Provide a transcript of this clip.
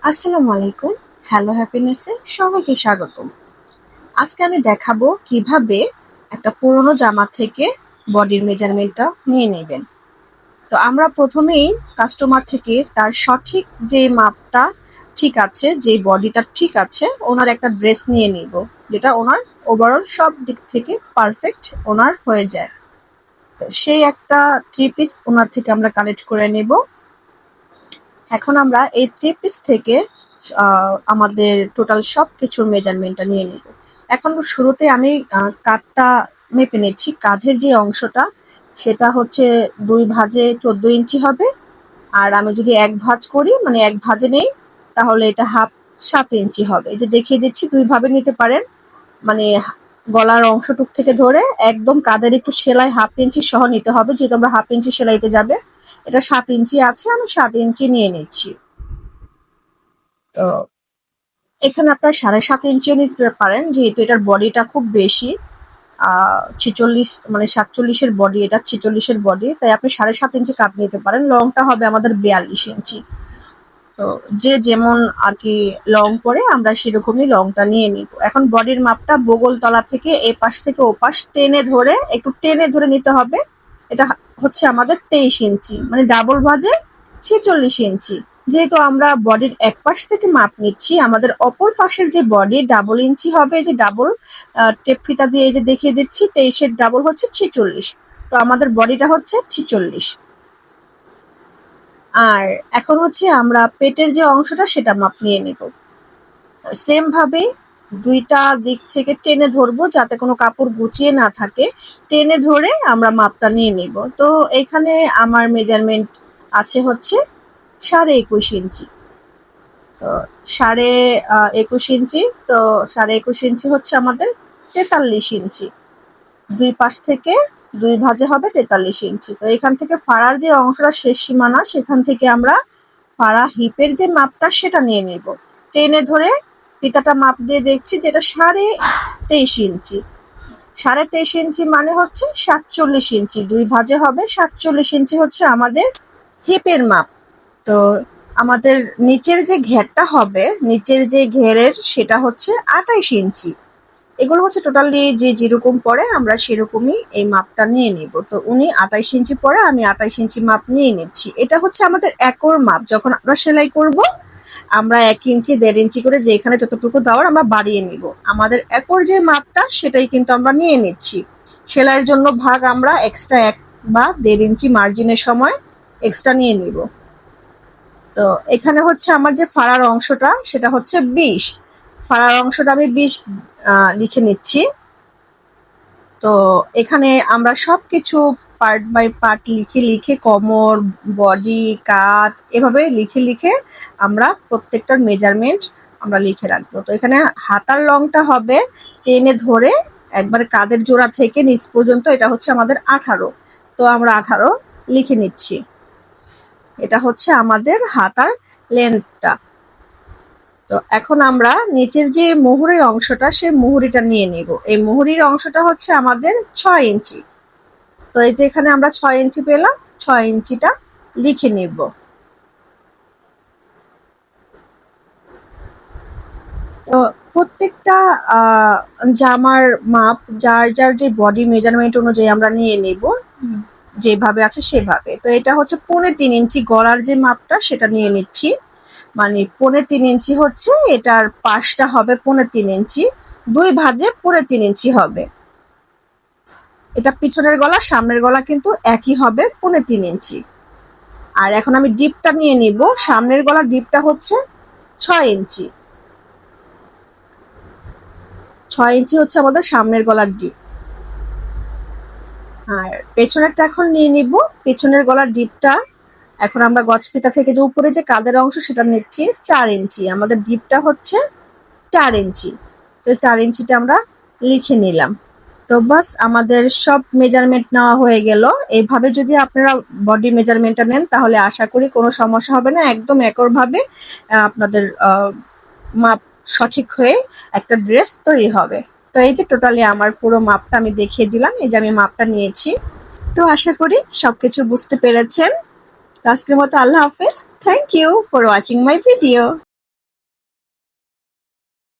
আসসালামু আলাইকুম। হ্যালো হ্যাপিনেসে সবাইকে স্বাগতম। আজকে আমি দেখাবো কিভাবে একটা পুরোনো জামা থেকে বডির মেজারমেন্টটা নিয়ে নেবেন। তো আমরা প্রথমেই কাস্টমার থেকে তার সঠিক যে মাপটা ঠিক আছে, যে বডিটা ঠিক আছে, ওনার একটা ড্রেস নিয়ে নিব, যেটা ওনার ওভারঅল সব দিক থেকে পারফেক্ট ওনার হয়ে যায়। তো সেই একটা 3 পিস ওনার থেকে আমরা কালেক্ট করে নেব। এখন আমরা এই 3 পিস থেকে আমাদের টোটাল সবকিছুর মেজারমেন্টটা নিয়ে নেব। এখন শুরুতে আমি কাঁধটা মেপে নিচ্ছি। কাঁধের যে অংশটা সেটা হচ্ছে 2 ভাঁজে 14 ইঞ্চি হবে। আর আমি যদি 1 ভাঁজ করি, মানে 1 ভাঁজে নেই, তাহলে এটা হাফ 7 ইঞ্চি হবে। এই যে দেখিয়ে দিচ্ছি, 2 ভাবে নিতে পারেন। মানে গলার অংশটুক থেকে ধরে একদম কাঁধের একটু সেলাই হাফ ইঞ্চি সহ নিতে হবে, যেহেতু আমরা হাফ ইঞ্চি সেলাইতে যাবে। এটা 7 ইঞ্চি আছে, আমি 7 ইঞ্চি নিয়ে নিচ্ছি। তো এখানে আপনার 7.5 ইঞ্চিও নিতে পারেন, যেহেতু এটার বডিটা খুব বেশি। 46 মানে 47-এর বডি, এটা 46-এর বডি, তাই আপনি 7.5 ইঞ্চি কাট নিতে পারেন। লংটা হবে আমাদের 42 ইঞ্চি। তো যে যেমন আর কি লং করে, আমরা সেরকমই লংটা নিয়ে নিব। এখন বডির মাপটা বগল তলা থেকে এ পাশ থেকে ও পাশ টেনে ধরে, একটু টেনে ধরে নিতে হবে। এটা হচ্ছে আমাদের 23 ইঞ্চি, মানে ডাবল ভাঁজে 46 ইঞ্চি। যেহেতু আমরা বডির এক পাশ থেকে মাপ নিচ্ছি, আমাদের অপর পাশের যে বডি ডাবল ইঞ্চি হবে। যে ডাবল টেপ ফিতা দিয়ে যে দেখিয়ে দিচ্ছি, 23-এর ডাবল হচ্ছে 46। তো আমাদের বডিটা হচ্ছে 46। আর এখন হচ্ছে আমরা পেটের যে অংশটা সেটা মাপ নিয়ে নিব। সেম ভাবে দুইটা দিক থেকে টেনে ধরবো, যাতে কোনো কাপড় গুছিয়ে না থাকে। টেনে ধরে আমরা মাপটা নিয়ে নিব। তো এখানে আমার মেজারমেন্ট আছে হচ্ছে 21.5 ইঞ্চি। তো 21.5 ইঞ্চি, তো 21.5 ইঞ্চি হচ্ছে আমাদের 43 ইঞ্চি। দুই পাশ থেকে 2 ভাঁজে হবে 43 ইঞ্চি। তো এখান থেকে ফাড়ার যে অংশটা শেষ সীমানা, সেখান থেকে আমরা ফাড়া হিপের যে মাপটা সেটা নিয়ে নিব। টেনে ধরে ফিতাটা মাপ দিয়ে দেখছি, যেটা 23.5 ইঞ্চি। 23.5 ইঞ্চি মানে হচ্ছে 47 ইঞ্চি। 2 ভাঁজে হবে 47 ইঞ্চি হচ্ছে আমাদের হিপের মাপ। তো আমাদের নিচের যে ঘেরটা হবে, নিচের যে ঘেরের সেটা হচ্ছে 28 ইঞ্চি। এগুলো হচ্ছে টোটালি যে যেরকম পড়ে আমরা সেরকমই এই মাপটা নিয়ে নিব। তো উনি 28 ইঞ্চি পরে, আমি 28 ইঞ্চি মাপ নিয়ে নিচ্ছি। এটা হচ্ছে আমাদের একর মাপ। যখন আমরা সেলাই করব, আমরা 1 ইঞ্চি 1.5 ইঞ্চি করে যেখানে যতটুকু দেওয়ার আমরা বাড়িয়ে নিব। আমাদের একর যে মাপটা সেটাই কিন্তু আমরা নিয়ে নিচ্ছি। সেলাইয়ের জন্য ভাগ আমরা এক্সট্রা 1 বা 1.5 ইঞ্চি মার্জিনের সময় এক্সট্রা নিয়ে নিব। তো এখানে হচ্ছে আমার যে ফাড়ার অংশটা সেটা হচ্ছে 20। ফাড়ার অংশটা আমি 20 লিখে নিচ্ছি। তো এখানে আমরা সবকিছু পার্ট বাই পার্ট লিখে লিখে, কোমর, বডি, কাঁধ, এভাবে লিখে লিখে আমরা প্রত্যেকটার মেজারমেন্ট আমরা লিখে রাখবো। তো এখানে হাতার লংটা হবে টেনে ধরে একবার কাঁধের জোড়া থেকে নিচ পর্যন্ত, এটা হচ্ছে আমাদের 18। তো আমরা 18 লিখে নিচ্ছি। এটা হচ্ছে আমাদের হাতার লেন্থটা। তো এখন আমরা নিচের যে মুহুরির অংশটা, সেই মুহুরিটা নিয়ে নিব। এই মুহুরির অংশটা হচ্ছে আমাদের 6 ইঞ্চি। তো এই যে এখানে আমরা 6 ইঞ্চি পেলাম, 6 ইঞ্চিটা লিখে নিব। তো প্রত্যেকটা জামার মাপ যার যার যে বডি মেজারমেন্ট অনুযায়ী আমরা নিয়ে নিব, যেভাবে আছে সেভাবে। তো এটা হচ্ছে 3.5 ইঞ্চি গলার যে মাপটা সেটা নিয়ে নিচ্ছি। মানে 3.5 ইঞ্চি হচ্ছে এটার পাশটা হবে 3.5 ইঞ্চি। 2 ভাঁজে 3.5 ইঞ্চি হবে। এটা পিছনের গলা, সামনের গলা কিন্তু একই হবে, 3.5 ইঞ্চি। আর এখন আমি ডিপটা নিয়ে নিব। সামনের গলার ডিপটা হচ্ছে 6 ইঞ্চি। 6 ইঞ্চি হচ্ছে আমাদের সামনের গলার ডিপ। আর পেছনেরটা এখন নিয়ে নিব। পেছনের গলার ডিপটা এখন আমরা গজ ফিতা থেকে যে উপরে যে কাঁধের অংশ সেটা নিচ্ছি 4 ইঞ্চি। আমাদের ডিপটা হচ্ছে 4 ইঞ্চি। তো 4 ইঞ্চিটা আমরা লিখে নিলাম। তো বাস আমাদের সব মেজারমেন্ট নেওয়া হয়ে গেল। এইভাবে যদি আপনারা বডি মেজারমেন্টটা নেন, তাহলে আশা করি কোনো সমস্যা হবে না। একদম একরভাবে আপনাদের মাপ সঠিক হয়ে একটা ড্রেস তৈরি হবে। তো এই যে টোটালি আমার পুরো মাপটা আমি দেখিয়ে দিলাম। এই যে আমি মাপটা নিয়েছি। তো আশা করি সবকিছু বুঝতে পেরেছেন। তো আজকের মতো আল্লাহ হাফেজ। Thank you for watching my video.